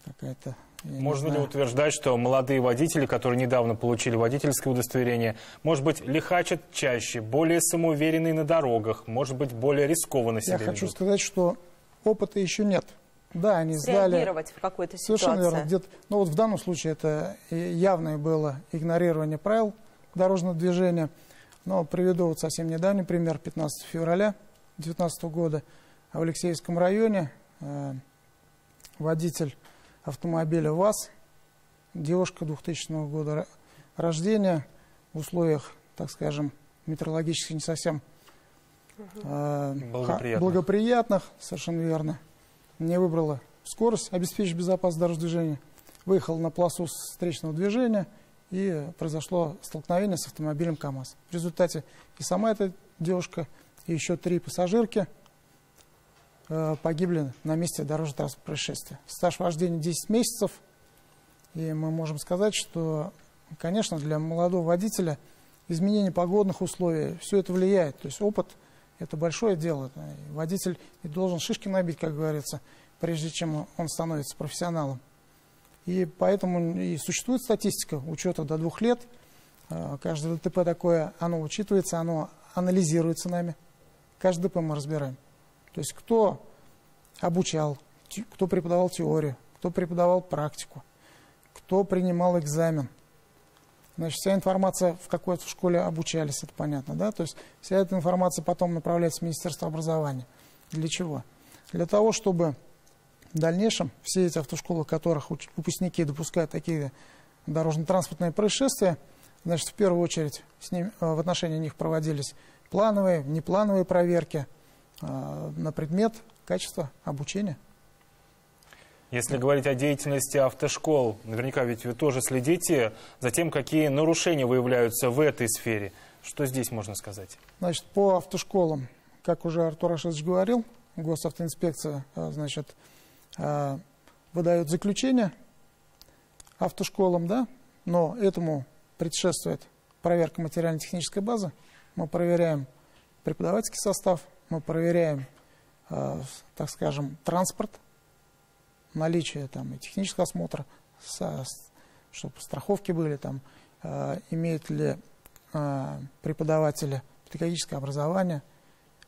какая-то... Можно ли утверждать, что молодые водители, которые недавно получили водительское удостоверение, может быть, лихачат чаще, более самоуверенные на дорогах, может быть, более рискованно себя ведут? Я хочу сказать, что опыта еще нет. Да, они сдали... Среагировать в какой-то ситуации. Совершенно верно. Ну вот в данном случае это явное было игнорирование правил дорожного движения. Но приведу вот совсем недавний пример. 15 февраля 2019 года в Алексеевском районе водитель автомобиля ВАЗ, девушка 2000 года рождения, в условиях, так скажем, метеорологически не совсем благоприятных, совершенно верно, не выбрала скорость, обеспечить безопасность дорожного движения, выехала на полосу встречного движения и произошло столкновение с автомобилем КАМАЗ. В результате и сама эта девушка, и еще 3 пассажирки погибли на месте дорожно-транспортного происшествия. Стаж вождения 10 месяцев. И мы можем сказать, что, конечно, для молодого водителя изменение погодных условий, все это влияет. То есть опыт – это большое дело. Водитель и должен шишки набить, как говорится, прежде чем он становится профессионалом. И поэтому и существует статистика учета до 2 лет. Каждое ДТП такое, оно учитывается, оно анализируется нами. Каждый ДТП мы разбираем. То есть кто обучал, кто преподавал теорию, кто преподавал практику, кто принимал экзамен. Значит, вся информация, в какой в школе обучались, это понятно, да? То есть вся эта информация потом направляется в Министерство образования. Для чего? Для того, чтобы в дальнейшем все эти автошколы, в которых выпускники допускают такие дорожно-транспортные происшествия, значит, в первую очередь в отношении них проводились плановые, неплановые проверки на предмет качества обучения. Если говорить о деятельности автошкол, наверняка ведь вы тоже следите за тем, какие нарушения выявляются в этой сфере. Что здесь можно сказать? Значит, по автошколам, как уже Артур Рашидович говорил, госавтоинспекция, значит, выдает заключение автошколам, да, но этому предшествует проверка материально-технической базы. Мы проверяем преподавательский состав, мы проверяем, так скажем, транспорт, наличие там и технического осмотра, чтобы страховки были, там, имеют ли преподаватели педагогическое образование,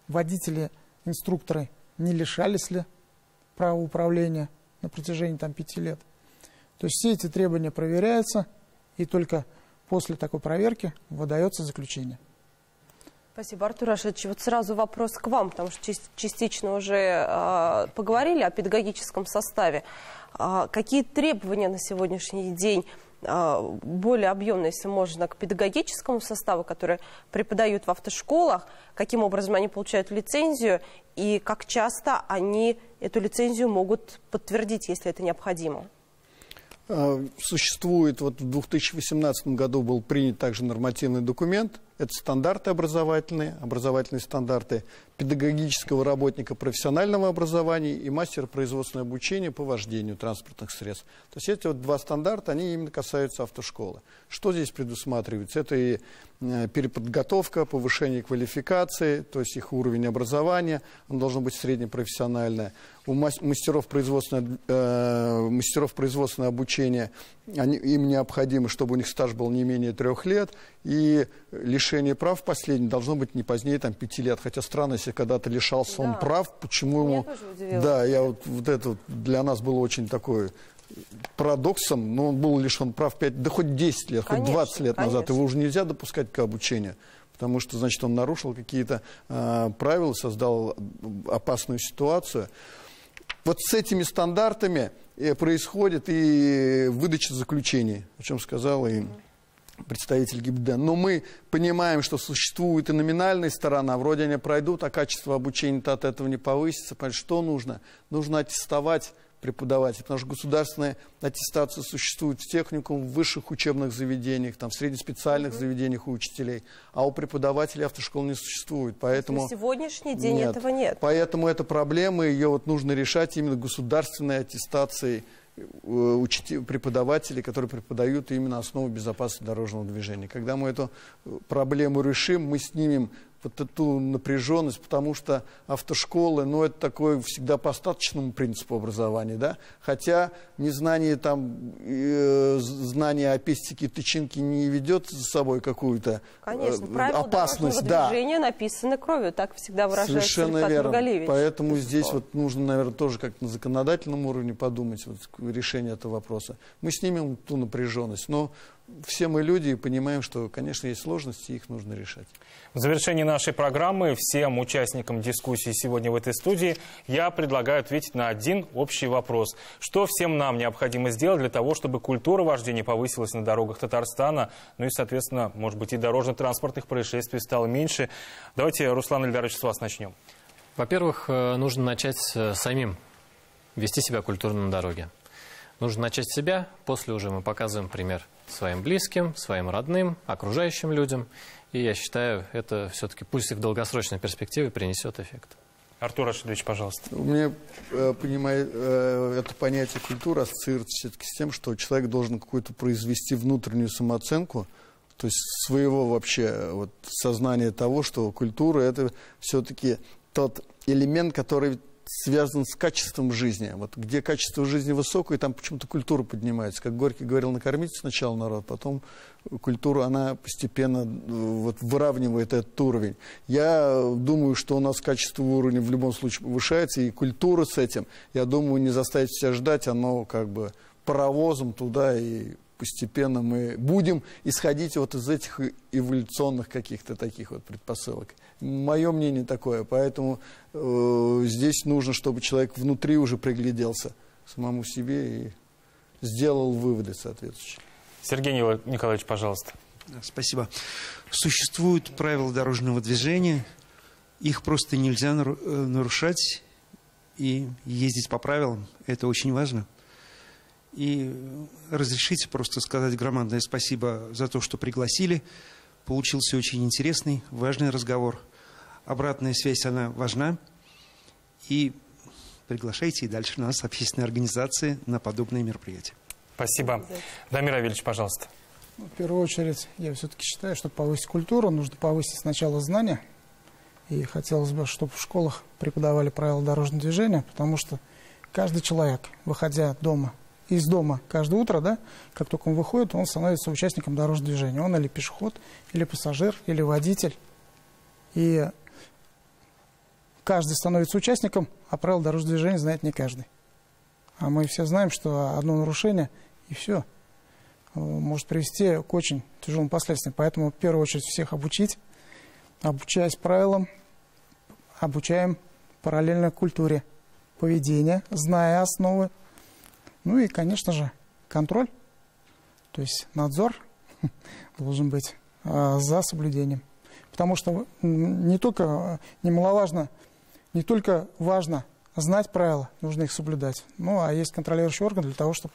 водители, инструкторы не лишались ли права управления на протяжении там 5 лет. То есть все эти требования проверяются, и только после такой проверки выдается заключение. Спасибо, Артур Рашидович. Вот сразу вопрос к вам, потому что частично уже поговорили о педагогическом составе. Какие требования на сегодняшний день, более объемные, если можно, к педагогическому составу, которые преподают в автошколах, каким образом они получают лицензию и как часто они эту лицензию могут подтвердить, если это необходимо? Существует, вот в 2018 году был принят также нормативный документ. Это стандарты образовательные стандарты педагогического работника профессионального образования и мастера производственного обучения по вождению транспортных средств. То есть эти вот 2 стандарта, они именно касаются автошколы. Что здесь предусматривается? Это и переподготовка, повышение квалификации, то есть их уровень образования, он должен быть среднепрофессиональное. У мастеров производственного обучения им необходимо, чтобы у них стаж был не менее 3 лет, и лишение прав последнее должно быть не позднее 5 лет. Хотя странно, если когда-то лишался он прав, почему ему... Да, вот это для нас было очень такое парадоксом, но он был лишен прав 5, да хоть 10 лет, хоть 20 лет назад. Его уже нельзя допускать к обучению, потому что, значит, он нарушил какие-то правила, создал опасную ситуацию. Вот с этими стандартами происходит и выдача заключений, о чем сказал и представитель ГИБДД. Но мы понимаем, что существует и номинальная сторона, вроде они пройдут, а качество обучения-то от этого не повысится. Что нужно? Нужно аттестовать преподавателей, потому что государственная аттестация существует в техникум, в высших учебных заведениях, там, в среднеспециальных заведениях у учителей, а у преподавателей автошкол не существует. Поэтому на сегодняшний день этого нет. Поэтому эта проблема, ее вот нужно решать именно государственной аттестацией преподавателей, которые преподают именно основу безопасности дорожного движения. Когда мы эту проблему решим, мы снимем вот эту напряженность, потому что автошколы, ну, это такое всегда по остаточному принципу образования, да, хотя незнание там, знание о пестике, тычинке не ведет за собой какую-то опасность. Да. Движения написаны кровью, так всегда выражается Рифкат Нургалиевич. Поэтому здесь вот нужно, наверное, тоже как-то на законодательном уровне подумать вот, решение этого вопроса. Мы снимем ту напряженность, но все мы люди и понимаем, что, конечно, есть сложности, и их нужно решать. В завершении нашей программы всем участникам дискуссии сегодня в этой студии я предлагаю ответить на один общий вопрос. Что всем нам необходимо сделать для того, чтобы культура вождения повысилась на дорогах Татарстана, ну и, соответственно, может быть, и дорожно-транспортных происшествий стало меньше? Давайте, Руслан Ильдарович, с вас начнем. Во-первых, нужно начать самим вести себя культурно на дороге. Нужно начать с себя, после уже мы показываем пример своим близким, своим родным, окружающим людям. И я считаю, это все-таки пусть и в долгосрочной перспективе принесет эффект. Артур Рашидович, пожалуйста. У меня, это понятие культуры ассоциируется все-таки с тем, что человек должен какую-то произвести внутреннюю самооценку, то есть своего вообще вот, сознания того, что культура – это все-таки тот элемент, который связан с качеством жизни. Вот где качество жизни высокое, там почему-то культура поднимается. Как Горький говорил, накормить сначала народ, потом культура, она постепенно вот, выравнивает этот уровень. Я думаю, что у нас качество уровня в любом случае повышается, и культура с этим, я думаю, не заставить себя ждать, оно как бы паровозом туда, и постепенно мы будем исходить вот из этих эволюционных каких-то таких вот предпосылок. Мое мнение такое, поэтому здесь нужно, чтобы человек внутри уже пригляделся самому себе и сделал выводы соответствующие. Сергей Николаевич, пожалуйста. Спасибо. Существуют правила дорожного движения, их просто нельзя нарушать, и ездить по правилам – это очень важно. И разрешите просто сказать громадное спасибо за то, что пригласили. Получился очень интересный, важный разговор. Обратная связь, она важна. И приглашайте и дальше нас, общественные организации, на подобные мероприятия. Спасибо. Дамир Авельевич, пожалуйста. В первую очередь, я все-таки считаю, чтобы повысить культуру, нужно повысить сначала знания. И хотелось бы, чтобы в школах преподавали правила дорожного движения, потому что каждый человек, выходя из дома каждое утро, да, как только он выходит, он становится участником дорожного движения. Он или пешеход, или пассажир, или водитель. И каждый становится участником, а правила дорожного движения знает не каждый. А мы все знаем, что одно нарушение, и все, может привести к очень тяжелым последствиям. Поэтому в первую очередь всех обучить, обучаясь правилам, обучаем параллельно культуре поведения, зная основы. Ну и, конечно же, контроль, то есть надзор должен быть за соблюдением. Потому что немаловажно, не только важно знать правила, нужно их соблюдать. Ну, а есть контролирующий орган для того, чтобы,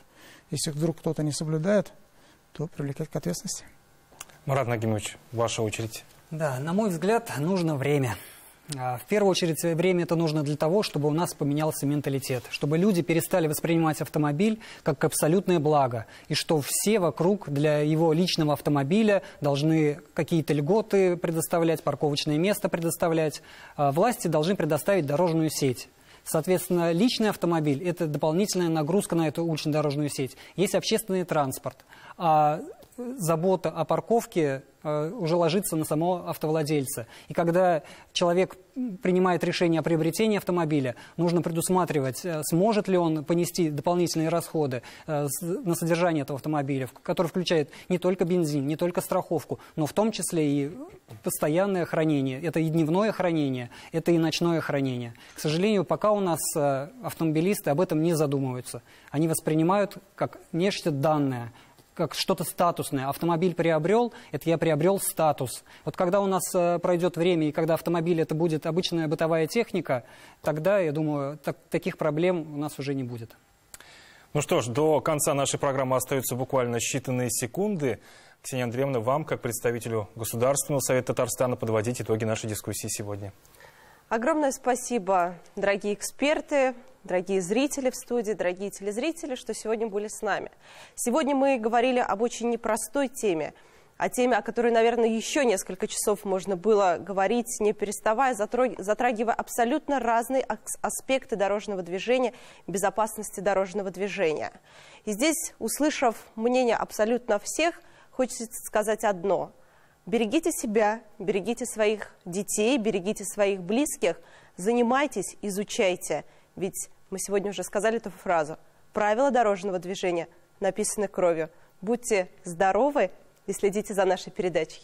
если вдруг кто-то не соблюдает, то привлекать к ответственности. Мурат Нагимович, ваша очередь. Да, на мой взгляд, нужно время. В первую очередь, время это нужно для того, чтобы у нас поменялся менталитет, чтобы люди перестали воспринимать автомобиль как абсолютное благо, и что все вокруг для его личного автомобиля должны какие-то льготы предоставлять, парковочное место предоставлять. Власти должны предоставить дорожную сеть. Соответственно, личный автомобиль – это дополнительная нагрузка на эту улично-дорожную сеть. Есть общественный транспорт. А забота о парковке уже ложится на самого автовладельца. И когда человек принимает решение о приобретении автомобиля, нужно предусматривать, сможет ли он понести дополнительные расходы на содержание этого автомобиля, который включает не только бензин, не только страховку, но в том числе и постоянное хранение. Это и дневное хранение, это и ночное хранение. К сожалению, пока у нас автомобилисты об этом не задумываются. Они воспринимают как нечто данное, как что-то статусное. Автомобиль приобрел, это я приобрел статус. Вот когда у нас пройдет время, и когда автомобиль это будет обычная бытовая техника, тогда, я думаю, таких проблем у нас уже не будет. Ну что ж, до конца нашей программы остаются буквально считанные секунды. Ксения Андреевна, вам, как представителю Государственного совета Татарстана, подводить итоги нашей дискуссии сегодня. Огромное спасибо, дорогие эксперты, дорогие зрители в студии, дорогие телезрители, что сегодня были с нами. Сегодня мы говорили об очень непростой теме, о теме, о которой, наверное, еще несколько часов можно было говорить, не переставая, затрагивая абсолютно разные аспекты дорожного движения, безопасности дорожного движения. И здесь, услышав мнение абсолютно всех, хочется сказать одно. Берегите себя, берегите своих детей, берегите своих близких, занимайтесь, изучайте. Ведь мы сегодня уже сказали эту фразу. Правила дорожного движения написаны кровью. Будьте здоровы и следите за нашей передачей.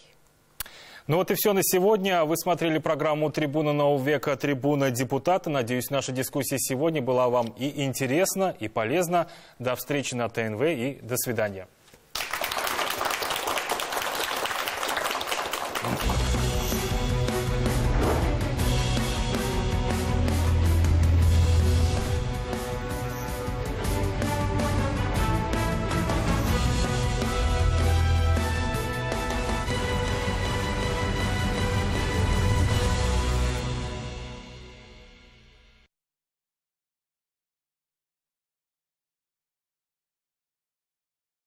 Ну вот и все на сегодня. Вы смотрели программу «Трибуна нового века», «Трибуна депутата». Надеюсь, наша дискуссия сегодня была вам и интересна, и полезна. До встречи на ТНВ и до свидания.